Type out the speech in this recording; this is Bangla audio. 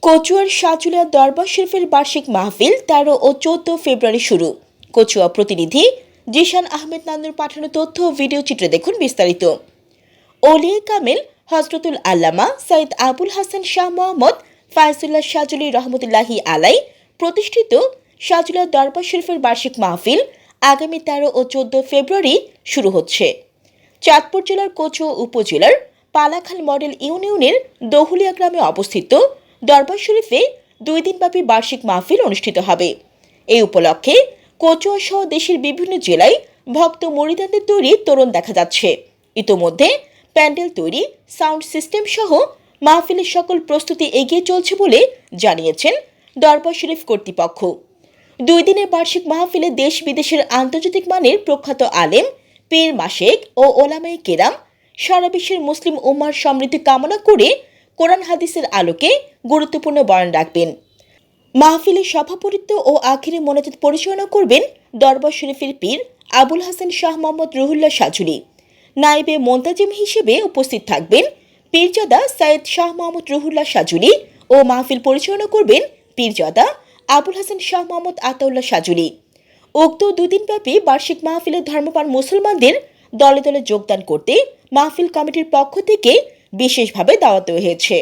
কচুয়ার শাহজুলিয়া দরবার শরীফের বার্ষিক মাহফিল 13 ও 14 ফেব্রুয়ারি শুরু। কচুয়া প্রতিনিধি জিশান আহমেদ নান্নুর পাঠানো তথ্য ও ভিডিও চিত্রে দেখুন বিস্তারিত। ওলিয়ে কামিল হজরতুল আল্লামা সৈয়দ আবুল হাসান শাহ মোহাম্মদ ফায়জুল্লাহ শাহজুলি রহমতুল্লাহি আলাই প্রতিষ্ঠিত শাহজুলিয়া দরবার শরীফের বার্ষিক মাহফিল আগামী 13 ও 14 ফেব্রুয়ারি শুরু হচ্ছে। চাঁদপুর জেলার কচুয়া উপজেলার পালাখাল মডেল ইউনিয়নের দহুলিয়া গ্রামে অবস্থিত দরবার শরীফে 2 দিনব্যাপী বার্ষিক মাহফিল অনুষ্ঠিত হবে। এই উপলক্ষে কচুয়া সহ দেশের বিভিন্ন জেলায় ভক্ত মুরিদানদের তৈরি তোরণ দেখা যাচ্ছে। ইতোমধ্যে প্যান্ডেল তৈরি, সাউন্ড সিস্টেম সহ মাহফিলের সকল প্রস্তুতি এগিয়ে চলছে বলে জানিয়েছেন দরবার শরীফ কর্তৃপক্ষ। 2 দিনের বার্ষিক মাহফিলে দেশ বিদেশের আন্তর্জাতিক মানের প্রখ্যাত আলেম, পীর মাশেক ও ওলামায়ে কেরাম সারা বিশ্বের মুসলিম উম্মার সমৃদ্ধি কামনা করে কোরআন হাদিসের আলোকে গুরুত্বপূর্ণ বয়ান রাখবেন। মাহফিলের সভাপতিত্ব ও আখিরে মোনাজাত পরিচালনা করবেন দরবার শরীফের পীর আবুল হাসান শাহ মোহাম্মদ রুহুল্লাহ শাহজুলি। নায়েবে মোন্তাজিম হিসেবে উপস্থিত থাকবেন পীরজাদা সৈয়দ শাহ মোহাম্মদ রুহুল্লাহ শাহজুলি ও মাহফিল পরিচালনা করবেন পীরজাদা আবুল হাসান শাহ মোহাম্মদ আতাউল্লাহ শাহজুলি। উক্ত 2 দিনব্যাপী বার্ষিক মাহফিলে ধর্মপ্রাণ মুসলমানদের দলে দলে যোগদান করতে মাহফিল কমিটির পক্ষ থেকে বিশেষভাবে দাওয়াত দেওয়া হয়েছে।